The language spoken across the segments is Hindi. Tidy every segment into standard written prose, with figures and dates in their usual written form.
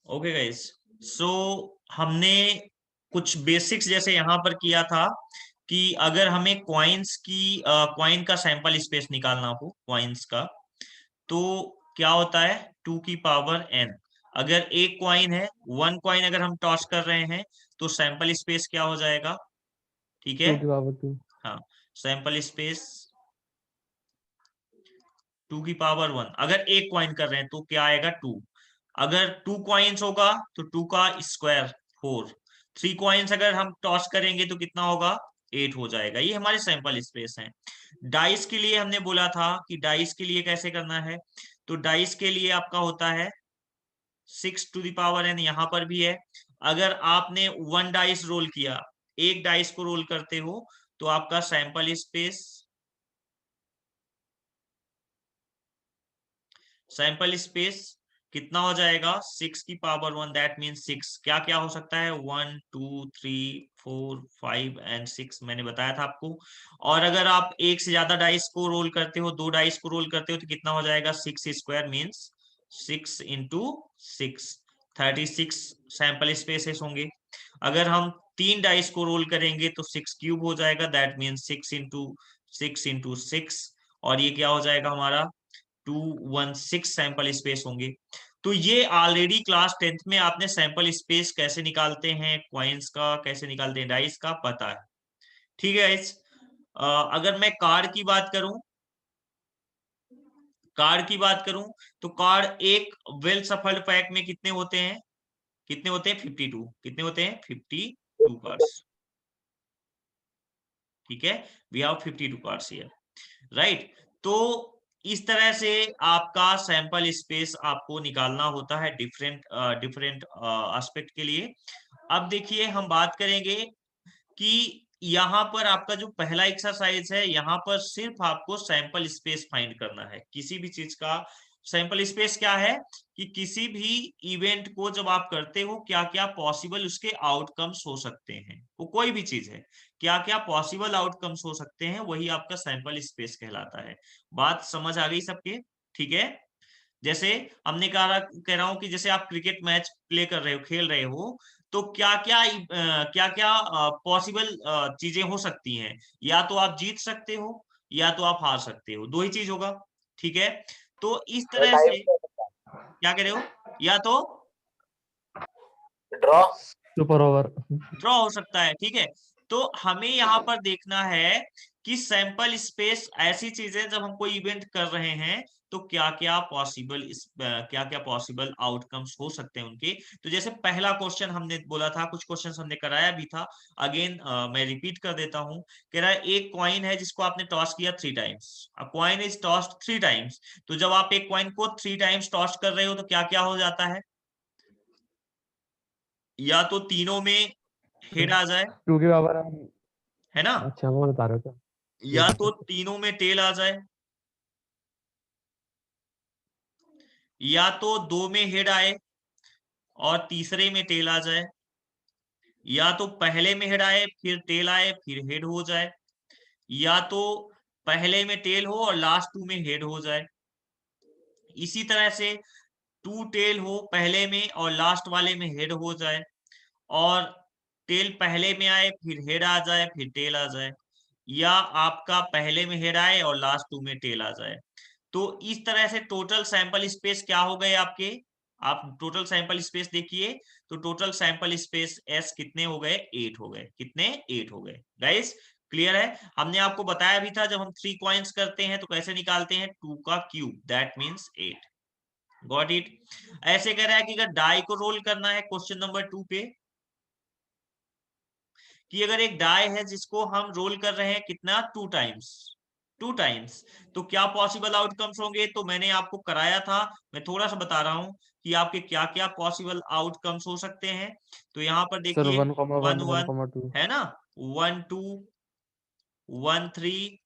ओके गाइस, सो हमने कुछ बेसिक्स जैसे यहाँ पर किया था कि अगर हमें कॉइन का सैंपल स्पेस निकालना हो कॉइन्स का, तो क्या होता है 2 की पावर n। अगर एक कॉइन है, वन कॉइन अगर हम टॉस कर रहे हैं तो सैंपल स्पेस क्या हो जाएगा? ठीक है, 2 की पावर 2। हाँ, सैंपल स्पेस 2 की पावर 1। अगर एक कॉइन कर रहे हैं तो क्या आएगा 2। अगर 2 कॉइन्स होगा तो 2 का स्क्वायर 4। 3 कॉइन्स अगर हम टॉस करेंगे तो कितना होगा? 8 हो जाएगा। ये हमारे सैंपल स्पेस हैं। डाइस के लिए हमने बोला था कि डाइस के लिए कैसे करना है, तो डाइस के लिए आपका होता है 6 टू द पावर n, यहाँ पर भी है। अगर आपने वन डाइस रोल किया, एक डाइस को रोल करते हो, तो आपका सैंपल स्पेस कितना हो जाएगा? 6 की पावर 1, दैट मीन 6। क्या क्या हो सकता है? 1 2 3 4 5 एंड 6 मैंने बताया था आपको। और अगर आप एक से ज्यादा डाइस को रोल करते हो, दो डाइस को रोल करते हो, तो कितना हो जाएगा? 6 square means 6 into 6, 36 sample spaces होंगे। अगर हम तीन डाइस को रोल करेंगे तो 6 क्यूब हो जाएगा, दैट मीन्स 6 इंटू 6 और ये क्या हो जाएगा हमारा? 216 सैंपल स्पेस होंगे। तो ये ऑलरेडी क्लास 10th में आपने सैंपल स्पेस कैसे निकालते हैं कॉइन्स का, कैसे निकालते हैं डाइस का, पता है। ठीक है गाइस, अगर मैं कार्ड की बात करूं तो कार्ड एक वेल सफल्ड पैक में कितने होते हैं? 52। कितने होते हैं? 52 कार्ड्स। ठीक है, we have 52 cards here, right. तो इस तरह से आपका सैंपल स्पेस आपको निकालना होता है डिफरेंट डिफरेंट एस्पेक्ट के लिए। अब देखिए, हम बात करेंगे कि यहाँ पर आपका जो पहला एक्सरसाइज है, यहाँ पर सिर्फ आपको सैंपल स्पेस फाइंड करना है किसी भी चीज का। सैंपल स्पेस क्या है कि किसी भी इवेंट को जब आप करते हो, क्या क्या पॉसिबल उसके आउटकम्स हो सकते हैं, वो कोई भी चीज है, क्या क्या पॉसिबल आउटकम्स हो सकते हैं, वही आपका सैंपल स्पेस कहलाता है। बात समझ आ गई सबके? ठीक है। जैसे हमने कह रहा हूं कि जैसे आप क्रिकेट मैच प्ले कर रहे हो, खेल रहे हो, तो क्या क्या पॉसिबल चीजें हो सकती हैं। या तो आप जीत सकते हो, या तो आप हार सकते हो, दो ही चीज होगा। ठीक है, तो इस तरह से क्या कह रहे हो? या तो ड्रॉ सुपर ओवर। ड्रॉ हो सकता है। ठीक है, तो हमें यहाँ पर देखना है कि सैंपल स्पेस ऐसी चीजें जब हम कोई इवेंट कर रहे हैं तो क्या क्या पॉसिबल आउटकम्स हो सकते हैं उनके। तो जैसे पहला क्वेश्चन हमने बोला था, कुछ क्वेश्चन हमने कराया भी था, अगेन मैं रिपीट कर देता हूं। कह रहा है एक कॉइन है जिसको आपने टॉस किया 3 times. A coin is tossed 3 times. तो जब आप एक कॉइन को 3 टाइम्स टॉस कर रहे हो तो क्या क्या हो जाता है? या तो तीनों में हेड आ जाए, 2 की पावर। है ना, अच्छा, वो बता रहे हो क्या? या ठीक तो है। तीनों में टेल आ जाए, या तो दो में हेड आए और तीसरे में टेल आ जाए, या तो पहले में हेड आए फिर टेल आए फिर हेड हो जाए, या तो पहले में टेल हो और लास्ट 2 में हेड हो जाए। इसी तरह से 2 टेल हो पहले में और लास्ट वाले में हेड हो जाए, और टेल पहले में आए फिर हेड आ जाए फिर टेल आ जाए, या आपका पहले में हेड आए और लास्ट 2 में टेल आ जाए। तो इस तरह से टोटल सैंपल स्पेस क्या हो गए आपके? आप टोटल सैंपल स्पेस देखिए, तो टोटल सैंपल स्पेस एस कितने हो गए? 8 हो गए। कितने? 8 हो गए। गाइस, क्लियर है? हमने आपको बताया भी था जब हम 3 कॉइन्स करते हैं तो कैसे निकालते हैं? 2 का cube, that means 8। Got it? ऐसे कह रहा है कि अगर डाई को रोल करना है क्वेश्चन नंबर 2 पे, कि अगर एक डाई है जिसको हम रोल कर रहे हैं कितना? 2 टाइम्स, तो क्या पॉसिबल आउटकम्स होंगे? तो मैंने आपको कराया था, मैं थोड़ा सा बता रहा हूं कि आपके क्या क्या पॉसिबल आउटकम्स हो सकते हैं। तो यहाँ पर सर, देखिए, 1,1 वन वन 1,2। है ना, 1 2 1 3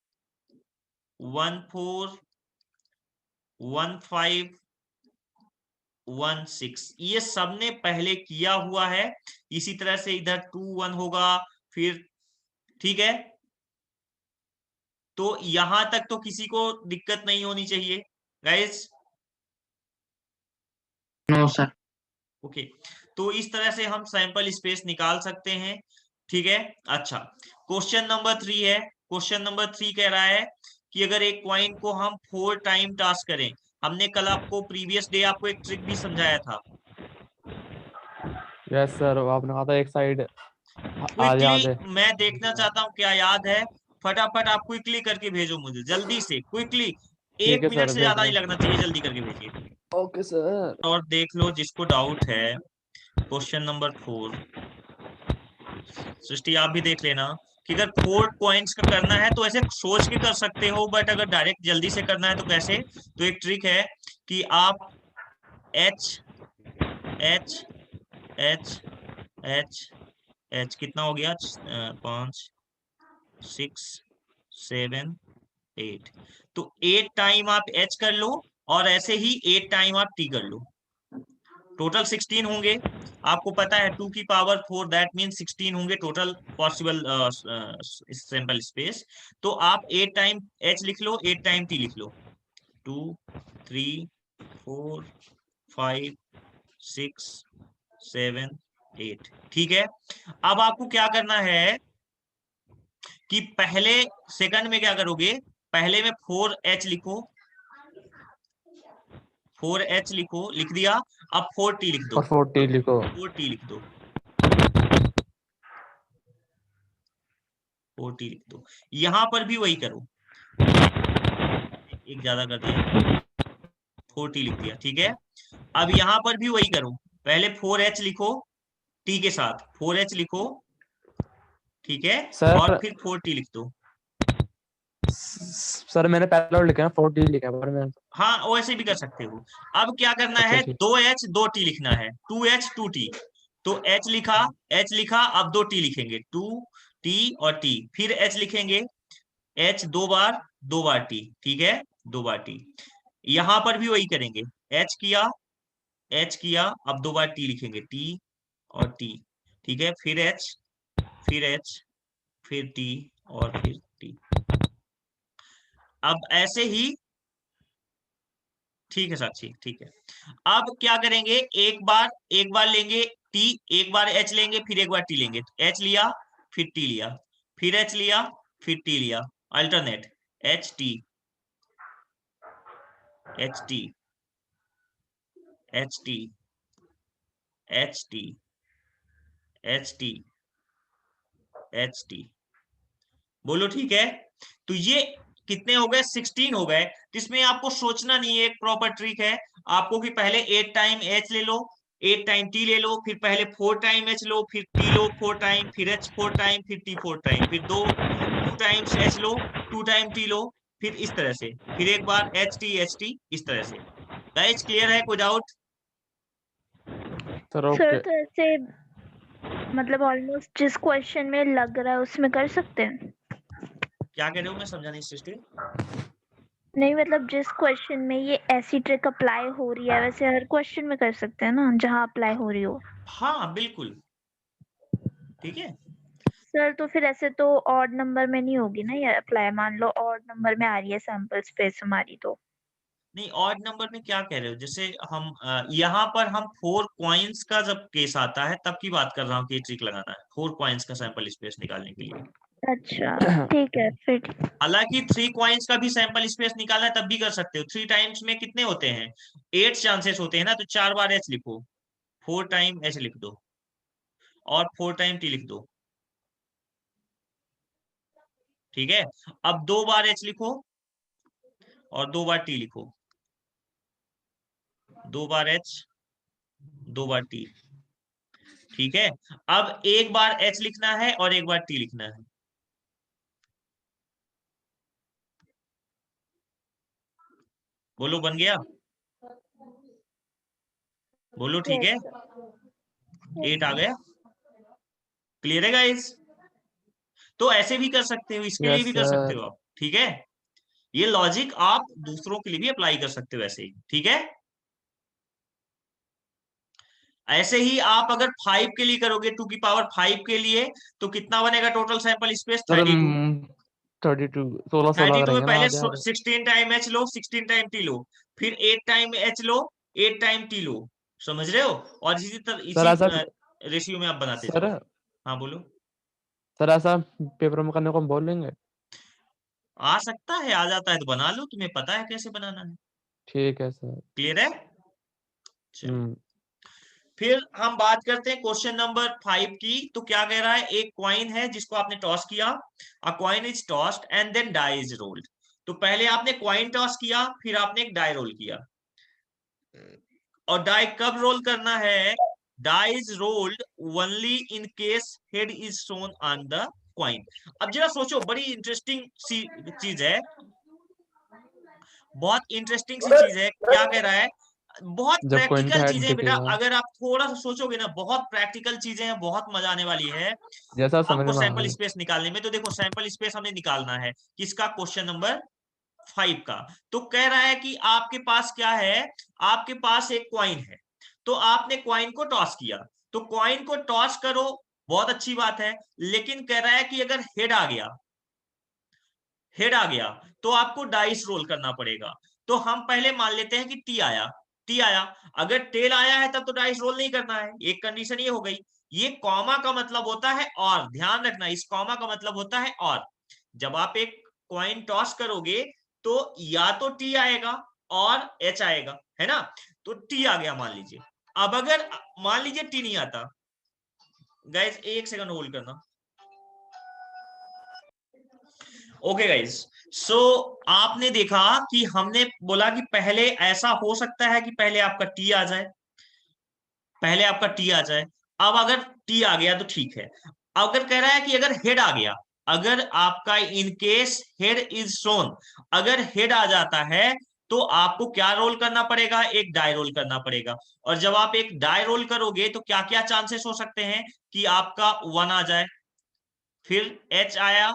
1 4 1 5 1 6, ये सबने पहले किया हुआ है। इसी तरह से इधर 2 1 होगा फिर। ठीक है, तो यहां तक तो किसी को दिक्कत नहीं होनी चाहिए गाइस। No sir. ओके, तो इस तरह से हम सैंपल स्पेस निकाल सकते हैं, ठीक है। अच्छा, क्वेश्चन नंबर 3 है। क्वेश्चन नंबर 3 कह रहा है कि अगर एक कॉइन को हम 4 टाइम टास्क करें, हमने कल आपको प्रीवियस डे आपको एक ट्रिक भी समझाया था। यस सर, आपने कहा था एक साइड आज याद है। क्विकली मैं देखना चाहता हूँ क्या याद है, फटाफट आप क्विकली करके भेजो मुझे, जल्दी से क्विकली, ठीक 1 है मिनट सर, से भेज ज्यादा रहा नहीं हूँ। लगना चाहिए, जल्दी करके भेजिए। Okay sir. और देख लो जिसको डाउट है, क्वेश्चन नंबर 4, सृष्टि आप भी देख लेना कि अगर 4 पॉइंट्स का करना है तो ऐसे सोच के कर सकते हो, बट अगर डायरेक्ट जल्दी से करना है तो कैसे, तो एक ट्रिक है कि आप H H H H H कितना हो गया, 5 6 7 8, तो 8 टाइम आप एच कर लो और ऐसे ही 8 टाइम आप टी कर लो, टोटल 16 होंगे। आपको पता है 2 की पावर 4, दैट मीन 16 होंगे टोटल पॉसिबल सैंपल स्पेस। तो आप 8 टाइम एच लिख लो, 8 टाइम टी लिख लो, 2 3 4 5 6 7 8, ठीक है। अब आपको क्या करना है कि पहले सेकंड में क्या करोगे, पहले में 4h लिखो, 4h लिखो, लिख दिया। अब 4t लिख दो, और 40 लिखो। 4t लिख दो, 4t लिख दो। यहां पर भी वही करो, एक ज्यादा कर दिया, 4t लिख दिया, ठीक है। अब यहां पर भी वही करो, पहले 4h लिखो, t के साथ 4h लिखो, ठीक है, और सर फिर 4t लिख दो। सर मैंने पहले और लिखा है, 40 लिखा है पर मैं। हाँ, वैसे भी कर सकते हो। अब क्या करना अच्छा है, ठीक। 2h 2t लिखना है, 2h 2t, तो h लिखा, h लिखा, अब 2t लिखेंगे, 2t और t, फिर h लिखेंगे, h 2 बार, 2 बार t, ठीक है, 2 बार t। यहां पर भी वही करेंगे, h किया, h किया, अब 2 बार t लिखेंगे, t और t, ठीक है, फिर h, फिर h, फिर t और फिर t। अब ऐसे ही, ठीक है साक्षी, ठीक है। अब क्या करेंगे, एक बार लेंगे टी, एक बार एच लेंगे, फिर एक बार टी लेंगे, एच लिया, फिर टी लिया, फिर एच लिया, फिर टी लिया, alternate, H T, H T, H T, H T, H T, H T, बोलो ठीक है। तो ये कितने हो गए, 16 हो गए, जिसमें आपको सोचना नहीं है, एक प्रॉपर ट्रिक है आपको कि पहले 8 टाइम एच ले लो, 8 टाइम टी ले लो, फिर पहले 4 टाइम एच लो, फिर टी लो 4 टाइम, फिर एच 4 टाइम, फिर टी 4 टाइम, फिर 2 टाइम्स एच लो, 2 टाइम टी लो, फिर इस तरह से, फिर एक बार एच टी, इस तरह से। गाइस क्लियर है, कोई डाउट? Sir sir okay. तो ऐसे मतलब ऑलमोस्ट जिस क्वेश्चन में लग रहा है उसमें कर सकते हैं? क्या कह रहे हो, मैं समझा नहीं सृष्टि। नहीं मतलब जिस क्वेश्चन में ये ऐसी ट्रिक अप्लाई हो रही है वैसे हर क्वेश्चन में कर सकते हैं ना जहाँ अप्लाई हो रही हो। हाँ बिल्कुल, ठीक है। सर तो फिर ऐसे तो ऑड नंबर में नहीं होगी ना ये अप्लाई, मान लो ऑड नंबर में आ रही है सैंपल स्पेस हमारी तो। नहीं, ऑड नंबर में क्या कह रहे हो, जैसे हम यहाँ पर हम 4 कॉइन्स का जब केस आता है तब की बात कर रहा हूँ कि ट्रिक लगाना है 4 कॉइन्स का सैंपल स्पेस निकालने के लिए। अच्छा ठीक है फिर ठीक। हालांकि 3 कॉइन्स का भी सैंपल स्पेस निकालना है तब भी कर सकते हो। 3 टाइम्स में कितने होते हैं, 8 चांसेस होते हैं ना, तो 4 बार एच लिखो, 4 टाइम एच लिख दो और 4 टाइम टी लिख दो, ठीक है। अब 2 बार एच लिखो और 2 बार टी लिखो, 2 बार एच, 2 बार टी, ठीक है। अब एक बार एच लिखना है और एक बार टी लिखना है, बोलो बन गया, बोलो ठीक है, 8 आ गया, क्लियर है गाइस। तो ऐसे भी कर सकते हो, इसके लिए यस भी कर सकते सर। हो आप, ठीक है। ये लॉजिक आप दूसरों के लिए भी अप्लाई कर सकते हो ऐसे ही, ठीक है। ऐसे ही आप अगर 5 के लिए करोगे, 2 की पावर 5 के लिए, तो कितना बनेगा टोटल सैंपल स्पेस, सर 32। 32, 16 16 32 में करेंगे ना पहले आधे आधे। 16 टाइम एच लो, 16 टाइम टी लो, फिर 8 टाइम एच लो, 8 टाइम टी लो, समझ रहे हो? और इसी सर इसी ऐसा रेशियो में आप बनाते सर जाओ। हाँ बोलो। सर ऐसा पेपर में करने को हम बोल लेंगे? आ सकता है, आ जाता है तो बना लो, तुम्हें पता है कैसे बनाना है। ठीक है सर। क्लियर है? चलो हम्म। फिर हम बात करते हैं क्वेश्चन नंबर 5 की। तो क्या कह रहा है, एक कॉइन है जिसको आपने टॉस किया, a coin is tossed and then die is rolled. तो पहले आपने कॉइन टॉस किया, फिर आपने एक डाई रोल किया। और डाई कब रोल करना है? Die is rolled only in case head is shown on the coin. अब जरा सोचो, बड़ी इंटरेस्टिंग सी चीज है, बहुत इंटरेस्टिंग सी चीज है। क्या कह रहा है, बहुत जब कॉइन का प्रैक्टिकल हेड चीजें बेटा, दिखेगा, अगर आप थोड़ा सा सोचोगे ना, बहुत प्रैक्टिकल चीजें हैं, बहुत मजा आने वाली है जैसा समझ आपको में आ सैंपल गई। स्पेस निकालने में। तो देखो सैंपल स्पेस हमें निकालना है किसका, क्वेश्चन नंबर 5 का। तो कह रहा है कि आपके पास क्या है, आपके पास एक क्वाइन है, तो आपने क्वाइन को टॉस किया। तो क्वाइन को टॉस करो, बहुत अच्छी बात है, लेकिन कह रहा है कि अगर हेड आ गया, हेड आ गया तो आपको डाइस रोल करना पड़ेगा। तो हम पहले मान लेते हैं कि टी आया, टी आया। अगर टेल आया है तब तो डाइस रोल नहीं करना है, एक कंडीशन ये हो गई। ये कॉमा का मतलब होता है और, ध्यान रखना, इस कॉमा का मतलब होता है और। जब आप एक कॉइन टॉस करोगे तो या तो टी आएगा और एच आएगा, है ना? तो टी आ गया मान लीजिए। अब अगर मान लीजिए टी नहीं आता, गाइस एक सेकंड होल्ड करना। ओके गाइस, सो आपने देखा कि हमने बोला कि पहले ऐसा हो सकता है कि पहले आपका टी आ जाए, पहले आपका टी आ जाए। अब अगर टी आ गया तो ठीक है। अगर कह रहा है कि अगर हेड आ गया, अगर आपका इन केस हेड इज शोन, अगर हेड आ जाता है तो आपको क्या रोल करना पड़ेगा, एक डाई रोल करना पड़ेगा। और जब आप एक डाई रोल करोगे तो क्या क्या चांसेस हो सकते हैं कि आपका 1 आ जाए, फिर एच आया,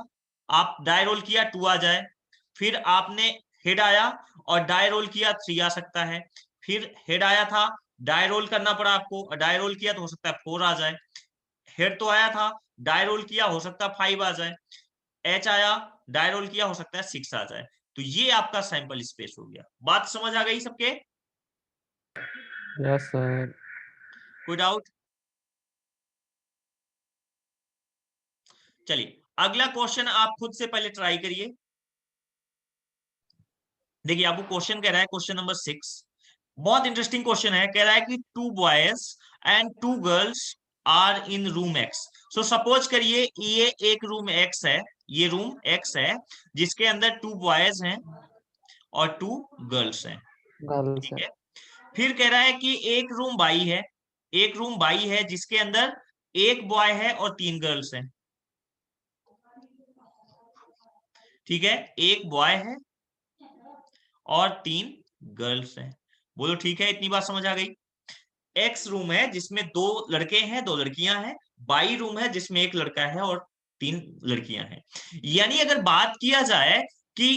आप डाई रोल किया 2 आ जाए, फिर आपने हेड आया और डाई रोल किया 3 आ सकता है, फिर हेड आया था, डाई रोल करना पड़ा आपको, डाई रोल किया तो हो सकता है 4 आ जाए, हेड तो आया था, डाई रोल किया हो सकता है 5 आ जाए, एच आया, डाई रोल किया हो सकता है 6 आ जाए। तो ये आपका सैंपल स्पेस हो गया। बात समझ आ गई सबके? Yes sir. कोई डाउट? चलिए अगला क्वेश्चन आप खुद से पहले ट्राई करिए। देखिए आपको क्वेश्चन कह रहा है, क्वेश्चन नंबर 6, बहुत इंटरेस्टिंग क्वेश्चन है। कह रहा है कि 2 boys and 2 girls are in room X. So suppose करिए ये एक रूम एक्स है, ये रूम एक्स है जिसके अंदर 2 बॉयज हैं और 2 गर्ल्स हैं, गर्ल्स ठीक है। है। फिर कह रहा है कि एक रूम बाई है, एक रूम बाई है जिसके अंदर एक बॉय है और 3 गर्ल्स हैं, ठीक है। एक बॉय है और 3 गर्ल्स हैं। बोलो ठीक है, इतनी बात समझ आ गई? एक्स रूम है जिसमें 2 लड़के हैं 2 लड़कियां हैं, बाई रूम है जिसमें एक लड़का है और 3 लड़कियां हैं। यानी अगर बात किया जाए कि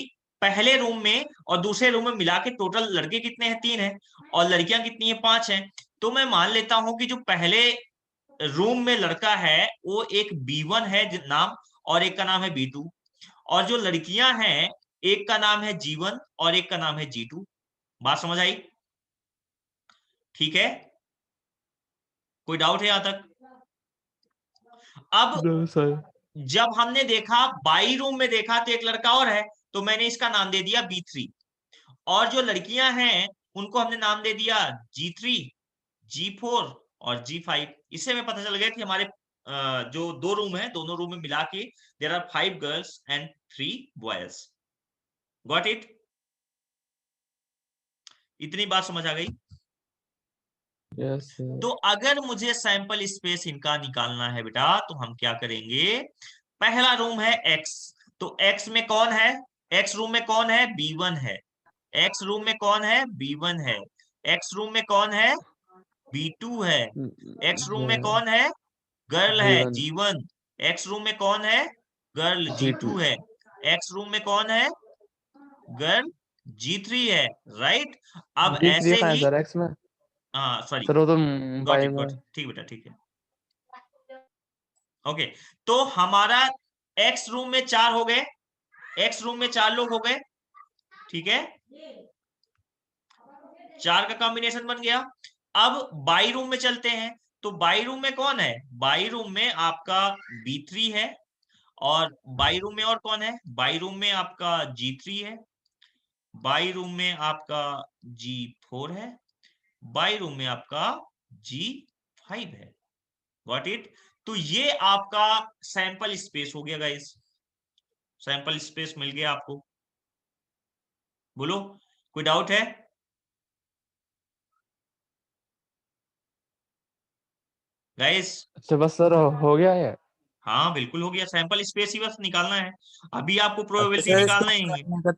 पहले रूम में और दूसरे रूम में मिला के टोटल लड़के कितने हैं, 3 हैं, और लड़कियां कितनी हैं, 5 हैं। तो मैं मान लेता हूं कि जो पहले रूम में लड़का है वो एक B1 है नाम, और एक का नाम है B2, और जो लड़कियां हैं एक का नाम है G1 और एक का नाम है G2। बात समझ आई? ठीक है, कोई डाउट है यहां तक? अब नो सर। जब हमने देखा बाई रूम में देखा तो एक लड़का और है, तो मैंने इसका नाम दे दिया B3, और जो लड़कियां हैं उनको हमने नाम दे दिया G3, G4 और G5। इससे हमें पता चल गया कि हमारे जो 2 रूम है दोनों रूम में मिला के there are 5 girls and 3 boys. Got it? इतनी बात समझ आ गई? यस तो सर। अगर मुझे सैंपल स्पेस इनका निकालना है बेटा तो हम क्या करेंगे, पहला रूम है एक्स, तो एक्स में कौन है, एक्स रूम में कौन है, B1 है, एक्स रूम में कौन है, B1 है, एक्स रूम में कौन है, B2 है, एक्स रूम में कौन है, गर्ल है G1 G1, एक्स रूम में कौन है, गर्ल G2 G2 है, एक्स रूम में कौन है, गर्ल G3 है, राइट। अब G3 ऐसे कहाँ है ही, सर एक्स में? हाँ सॉरी, सर वो तो गॉट मुंबई इट में गॉट है। इट, ठीक बेटा ठीक है। ओके, तो हमारा एक्स रूम में 4 हो गए, एक्स रूम में 4 लोग हो गए, ठीक है, 4 का कॉम्बिनेशन बन गया। अब बाई रूम में चलते हैं, तो बाई रूम में कौन है? बाई रूम में आपका B3 है, और बाई रूम में और कौन है? बाई रूम में आपका G3 है, बाई रूम में आपका G4 है, बाई रूम में आपका G5 है। What it? तो ये आपका सैंपल स्पेस हो गया गाइस, सैंपल स्पेस मिल गया आपको। बोलो, कोई डाउट है? गाइस अच्छा बस सर हो गया है। हाँ बिल्कुल हो गया, सैंपल स्पेस ही बस निकालना है। अभी आपको तो प्रोबेबिलिटी सर इसको निकालना ही है। करने का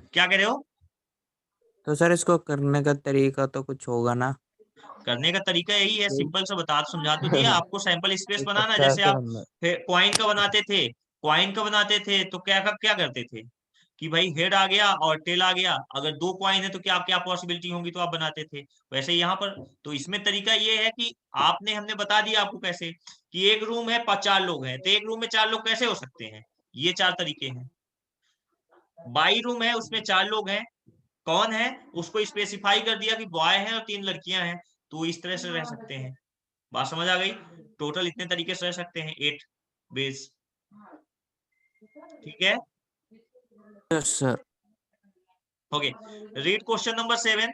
क्या कह रहे हो? तो सर इसको करने का तरीका तो कुछ होगा ना? करने का तरीका यही है, सिंपल सा बता समझा तो दिया आपको। सैंपल स्पेस बनाना, अच्छा जैसे ऐसे आप बनना कॉइन का बनाते थे, कॉइन का बनाते थे तो क्या क्या करते थे कि भाई हेड आ गया और टेल आ गया, अगर दो कॉइन है तो क्या क्या पॉसिबिलिटी होंगी, तो आप बनाते थे। वैसे यहाँ पर तो इसमें तरीका ये है कि हमने बता दिया आपको कैसे, कि एक रूम है 4 लोग हैं, तो एक रूम में 4 लोग कैसे हो सकते हैं? ये 4 तरीके हैं। बाई रूम है, उसमें 4 लोग हैं, कौन है उसको स्पेसिफाई कर दिया कि बॉय है और 3 लड़कियां हैं, तो इस तरह से रह सकते हैं। बात समझ आ गई? टोटल इतने तरीके से रह सकते हैं, 8 बेस। ठीक है, yes sir. Okay. Read question number 7।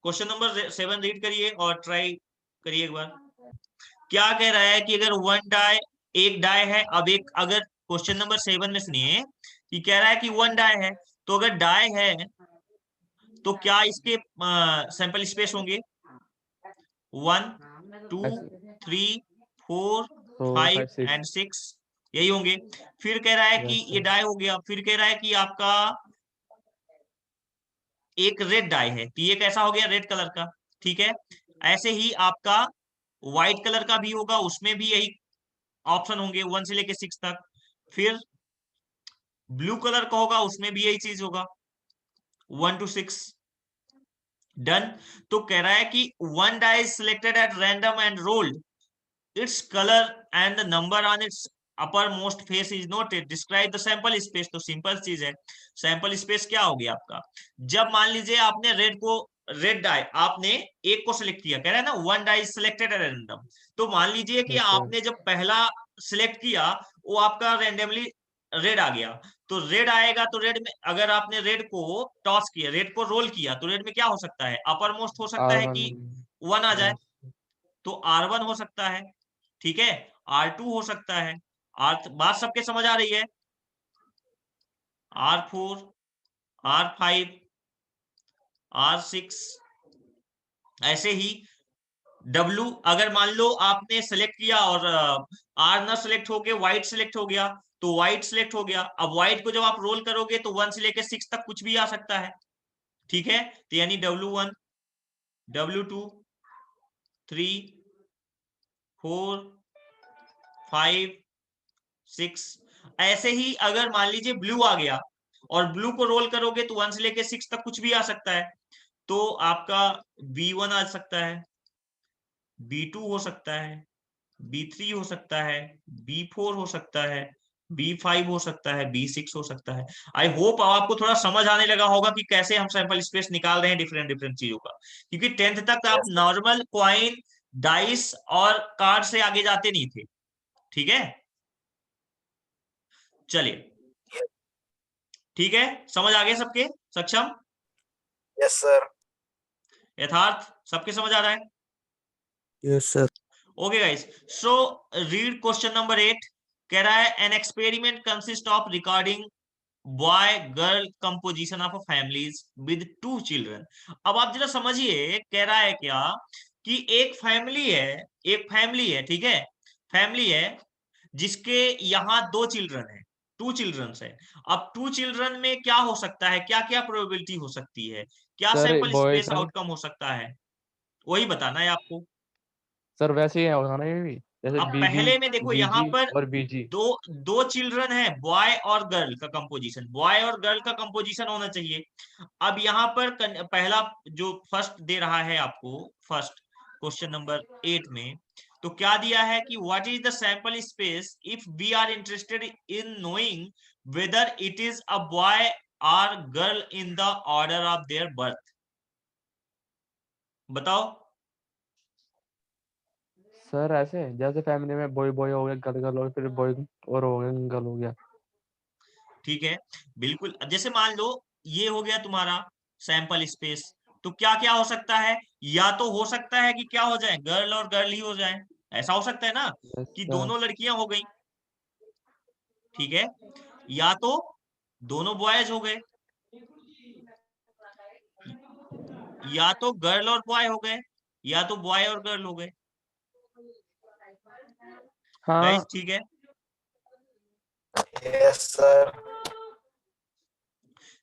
Question number 7 read करिए और ट्राई करिए एक बार। क्या कह रहा है कि अगर वन डाई, एक डाई है, अब एक, अगर क्वेश्चन नंबर 7 में सुनिए कि कह रहा है कि वन डाई है, तो अगर डाई है तो क्या इसके सैंपल स्पेस होंगे? 1 2 ऐसे 3 4 4 5 5 6। एंड 6 यही होंगे। फिर कह रहा है कि यस ये सर। डाई हो गया, फिर कह रहा है कि आपका एक रेड डाई है, तो ये कैसा हो गया? रेड कलर का। ठीक है, ऐसे ही आपका व्हाइट कलर का भी होगा, उसमें भी यही ऑप्शन होंगे 1 से लेके 6 तक। फिर ब्लू कलर का होगा, उसमें भी यही चीज होगा 1 to 6। डन। तो कह रहा है कि one die is selected at random and rolled, its color and the number on its uppermost face is noted, describe the sample space। तो सिंपल चीज है, सैंपल स्पेस क्या हो गया आपका? जब मान लीजिए आपने रेड डाई आपने एक को सिलेक्ट किया, कह रहा है ना one die selected at random, तो मान लीजिए कि यस सर। आपने जब पहला सिलेक्ट किया वो आपका रैंडमली रेड आ गया, तो रेड आएगा, तो रेड में अगर आपने रेड को टॉस किया, रेड को रोल किया, तो रेड में क्या हो सकता है? अपर मोस्ट हो सकता है R1। कि 1 आ जाए, यस। तो R1 हो सकता है। ठीक है, R2 हो सकता है। बात सबके समझ आ रही है? R4, R5, R6, ऐसे ही W, अगर मान लो आपने सेलेक्ट किया और R ना सेलेक्ट हो गया, व्हाइट सेलेक्ट हो गया, तो व्हाइट सेलेक्ट हो गया। अब व्हाइट को जब आप रोल करोगे तो 1 से लेकर 6 तक कुछ भी आ सकता है। ठीक है, तो यानी W1, W2, 3, 4, 5, 6। ऐसे ही अगर मान लीजिए ब्लू आ गया और ब्लू को रोल करोगे तो 1 से लेके 6 तक कुछ भी आ सकता है, तो आपका B1 आ सकता है, B2 हो सकता है, B3 हो सकता है, B4 हो सकता है, B5 हो सकता है, B6 हो सकता है। आई होप आपको थोड़ा समझ आने लगा होगा कि कैसे हम सैंपल स्पेस निकाल रहे हैं डिफरेंट डिफरेंट चीजों का, क्योंकि 10th तक आप नॉर्मल क्वाइन, डाइस और कार्ड से आगे जाते नहीं थे। ठीक है, चलिए, ठीक है, समझ आ गया सबके? सक्षम? Yes sir. यथार्थ सबके समझ आ रहा है? Yes sir. Okay guys, so read question number 8। कह रहा है an experiment consist of recording boy girl composition of families with 2 children. अब आप जरा समझिए, कह रहा है क्या कि एक फैमिली है, ठीक है, फैमिली है जिसके यहाँ 2 चिल्ड्रन है, 2 चिल्ड्रन है। अब 2 चिल्ड्रन में क्या हो सकता है, क्या क्या प्रोबेबिलिटी हो सकती है, क्या sir sample boy space girl. Outcome हो सकता है, वही बताना है आपको। सर वैसे ही होगा ना ये भी, जैसे अब बीबी, पहले में देखो यहाँ बीजी पर और बीजी। दो दो चिल्ड्रन है, बॉय और गर्ल का कंपोजिशन, बॉय और गर्ल का कंपोजिशन होना चाहिए। अब यहाँ पर पहला जो फर्स्ट दे रहा है आपको, फर्स्ट क्वेश्चन नंबर 8 में, तो क्या दिया है कि what is the sample space if we are interested in knowing whether it is a boy or girl in the order of their birth. बताओ। सर ऐसे जैसे फैमिली में बॉय बॉय हो गया, गर्ल गर्ल हो गया, फिर बॉय और हो गया, गर्ल हो गया। ठीक है, बिल्कुल। जैसे मान लो ये हो गया तुम्हारा सैंपल स्पेस, तो क्या क्या हो सकता है? या तो हो सकता है कि क्या हो जाए, गर्ल और गर्ल ही हो जाए, ऐसा हो सकता है ना, यस कि सर। दोनों लड़कियां हो गई, ठीक है, या तो दोनों बॉयज हो गए, या तो गर्ल और बॉय हो गए, या तो बॉय और गर्ल हो गए। गाइस हाँ ठीक है। Yes sir.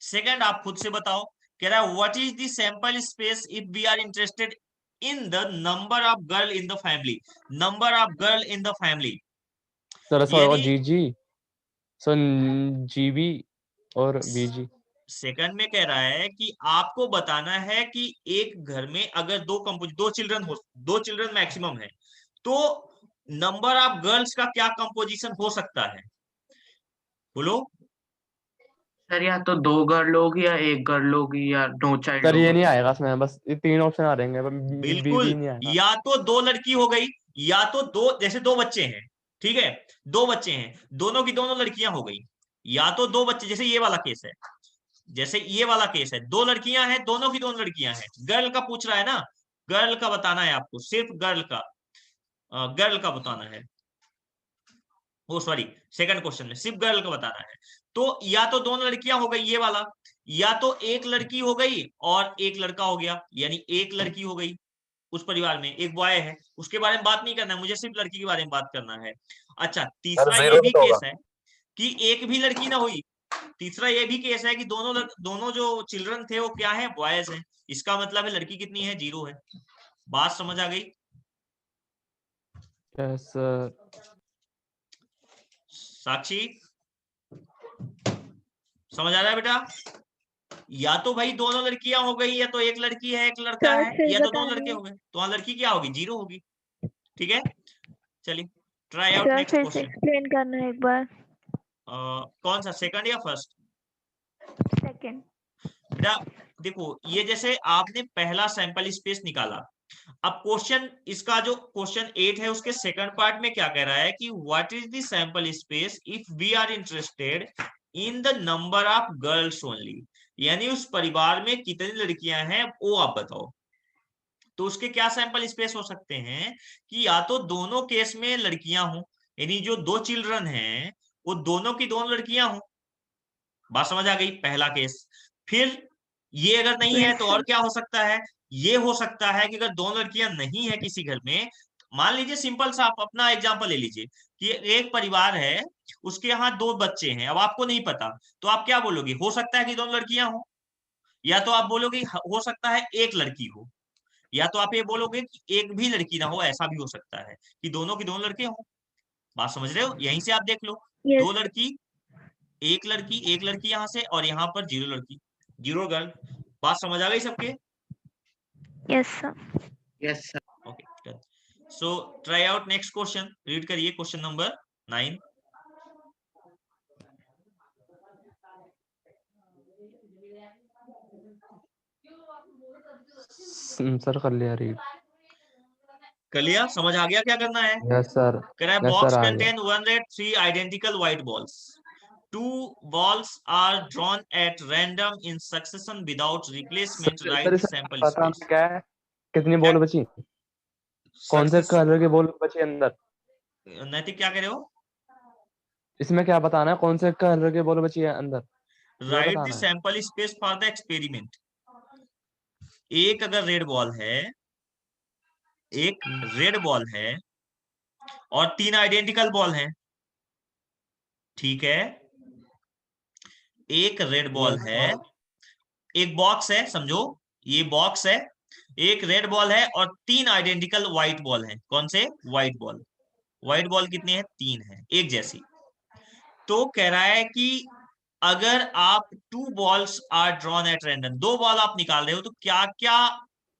सेकंड आप खुद से बताओ, कह रहा है what is the sample space if we are interested in the number of girl in the family, number of girl in the family. Sir, ऐसा होगा यानी जीजी, सर जीबी और बीजी। सेकंड में कह रहा है कि आपको बताना है कि एक घर में अगर दो चिल्ड्रन हो, दो चिल्ड्रन मैक्सिमम है, तो नंबर ऑफ गर्ल्स का क्या कंपोजिशन हो सकता है, बोलो। सर या तो 2 गर्ल होगी या 1 गर्ल होगी या नो चाइल्ड सर ये होगा। नहीं आएगा इसमें, बस ये 3 ऑप्शन आ रहेंगे, बिल्कुल, बी नहीं आएगा। या तो दो लड़की हो गई, या तो दो, जैसे दो बच्चे हैं, ठीक है, दो बच्चे हैं, दोनों की दोनों लड़कियां हो गई, या तो दो बच्चे, जैसे ये वाला केस है, जैसे ये वाला केस है, दो लड़कियां हैं, दोनों की दोनों लड़कियां हैं, गर्ल का पूछ रहा है ना, गर्ल का बताना है आपको, सिर्फ गर्ल का बताना है, वो सॉरी, सेकंड क्वेश्चन में सिर्फ गर्ल का बताना है। तो या तो दोनों लड़कियां हो गई, ये वाला, या तो एक लड़की हो गई और एक लड़का हो गया, यानी एक लड़की हो गई उस परिवार में, एक बॉय है, उसके बारे में बात नहीं करना है मुझे, सिर्फ लड़की के बारे में बात करना है। अच्छा, सर तीसरा ये 0 भी भी होगा। केस है कि एक भी लड़की ना हुई, तीसरा ये भी केस है कि दोनों जो चिल्ड्रन थे वो क्या है, बॉयज हैं, इसका मतलब है लड़की कितनी है, 0 है। बात समझ आ गई? Yes sir. साक्षी समझ आ रहा है बेटा? या तो भाई दोनों लड़कियां हो गई, या तो एक लड़की है एक लड़का सर है, फिर या तो दो बता लड़के रहे हो गए, तो वहां लड़की क्या होगी, 0 होगी। ठीक है, चलिए ट्राई आउट सर नेक्स्ट फिर से क्वेश्चन। एक्सप्लेन करना है एक बार। कौन सा, सेकंड या फर्स्ट? सेकंड। बेटा देखो, ये जैसे आपने पहला सैंपल स्पेस निकाला, अब क्वेश्चन इसका जो क्वेश्चन 8 है उसके सेकंड पार्ट में क्या कह रहा है कि what is the sample space if we are interested in the number of girls only, यानी उस परिवार में कितनी लड़कियां हैं वो आप बताओ। तो उसके क्या सैंपल स्पेस हो सकते हैं कि या तो दोनों केस में लड़कियां हों, यानी जो दो चिल्ड्रन हैं वो दोनों की दोनों लड़कियां हों, बात समझ आ गई, पहला केस। फिर ये अगर नहीं है तो और क्या हो सकता है, ये हो सकता है कि अगर दोनों लड़कियां नहीं है किसी घर में, मान लीजिए सिंपल सा आप अपना एग्जांपल ले लीजिए कि एक परिवार है, उसके यहाँ दो बच्चे हैं, अब आपको नहीं पता, तो आप क्या बोलोगे, हो सकता है कि दोनों लड़कियां हो, या तो आप बोलोगे हो सकता है एक लड़की हो, या तो आप ये बोलोगे कि एक भी लड़की ना हो, ऐसा भी हो सकता है कि दोनों की दोनों लड़के हो। बात समझ रहे हो? यहीं से आप देख लो, दो यस। लड़की, एक लड़की यहाँ से, और यहाँ पर 0 लड़की, 0 गर्ल। बात समझ आ गई सबके? Yes sir. Yes sir. Okay, so try out next question, read करिए क्वेश्चन नंबर 9। सर कर लिया रीड। कर लिया, समझ आ गया क्या करना है? Yes sir. कह रहा है यस बॉक्स सर आ गया। Contain 103 identical white balls, 2 balls are drawn at random in succession without replacement, sir write sir the इसमें sample पता space। नहीं क्या है, कितनी क्या बॉल बची, कौन से सक्सेस, कलर की बॉल बची अंदर, नैतिक क्या कह रहे हो? इसमें क्या बताना है, कौन से कलर की बॉल बची है अंदर, ये राइट द बताना है। Sample space for the experiment. एक अगर रेड बॉल है, एक रेड बॉल है और 3 आइडेंटिकल बॉल हैं, ठीक है, एक रेड बॉल यस है, एक बॉक्स है, समझो ये बॉक्स है, एक रेड बॉल है और 3 आइडेंटिकल व्हाइट बॉल हैं। कौन से? White ball. व्हाइट बॉल कितने हैं? 3 है, एक जैसी। तो कह रहा है कि अगर आप 2 balls are drawn at random, 2 ball आप निकाल रहे हो, तो क्या क्या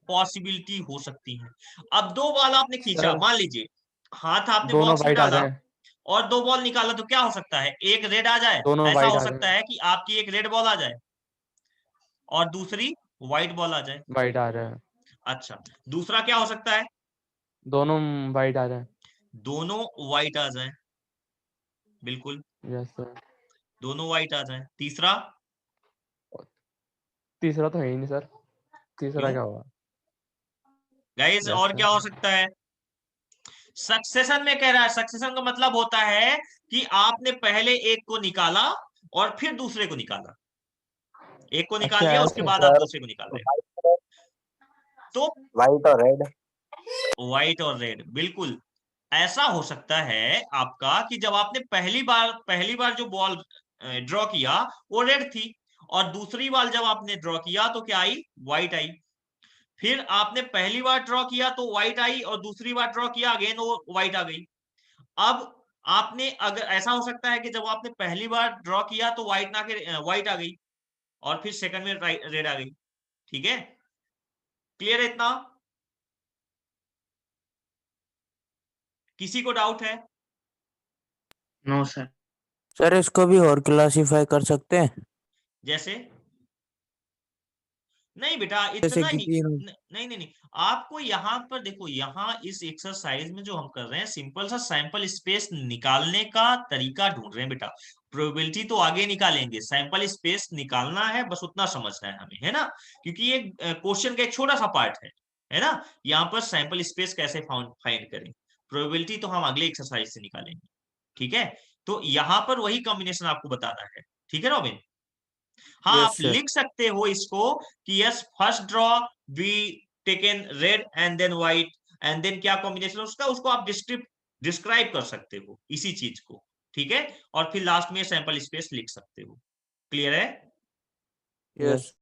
पॉसिबिलिटी हो सकती है। अब 2 बॉल आपने खींचा, सर, मान लीजिए हाथ आपने दोनों बॉक्स में वाइट आ डाला जाए, और 2 बॉल निकाला, तो क्या हो सकता है, एक रेड आ जाए, दोनों ऐसा वाइट हो आ सकता जाए, है कि आपकी एक रेड बॉल आ जाए और दूसरी व्हाइट बॉल आ जाए। वाइट आ जाए। अच्छा, दूसरा क्या हो सकता है? दोनों वाइट आ जाए। दोनों व्हाइट आ जाए, बिल्कुल, यस सर। दोनों व्हाइट आ जाए। तीसरा? तीसरा तो है ही नहीं सर, तीसरा क्यों क्या होगा? गाइस? यस और सर। क्या हो सकता है? सक्सेशन में कह रहा है, सक्सेशन का मतलब होता है कि आपने पहले एक को निकाला और फिर दूसरे को निकाला, एक को निकाल अच्छा लिया उसके ऐसे। बाद आप दूसरे को निकाल रहे हो। तो व्हाइट और रेड। व्हाइट और रेड, बिल्कुल ऐसा हो सकता है आपका कि जब आपने पहली बार जो बॉल ड्रॉ किया वो रेड थी, और दूसरी बार जब आपने ड्रॉ किया तो क्या आई? व्हाइट आई। फिर आपने पहली बार ड्रॉ किया तो व्हाइट आई, और दूसरी बार ड्रॉ किया अगेन वो व्हाइट आ गई। अब आपने, अगर ऐसा हो सकता है कि जब आपने पहली बार ड्रॉ किया तो व्हाइट ना के व्हाइट आ गई, और फिर सेकंड में रेड आ गई। ठीक है, क्लियर है इतना? किसी को डाउट है? No sir. सर इसको भी और क्लासिफाई कर सकते हैं? जैसे? नहीं बेटा, जैसे इतना कि ही। तीन। नहीं नहीं नहीं, आपको यहाँ पर देखो, यहाँ इस एक्सरसाइज में जो हम कर रहे हैं सिंपल सा सैंपल स्पेस निकालने का तरीका ढूंढ रहे हैं बेटा। प्रोबेबिलिटी तो आगे निकालेंगे, सैंपल स्पेस निकालना है, बस उतना समझना है हमें, है ना? क्योंकि ये क्वेश्चन का एक छोटा सा पार्ट है ना? यहाँ पर सैंपल स्पेस कैसे फाइंड करें, प्रोबेबिलिटी तो हम अगले एक्सरसाइज से निकालेंगे। ठीक है, तो यहाँ पर वही कॉम्बिनेशन आपको बताना है। ठीक है रॉबिन? हाँ, आप यस सर। लिख सकते हो इसको कि yes, first draw we taken red and then white, and then क्या कॉम्बिनेशन उसका, उसको आप डिस्क्राइब कर सकते हो इसी चीज को। ठीक है, और फिर लास्ट में सैंपल स्पेस लिख सकते हो। क्लियर है? यस।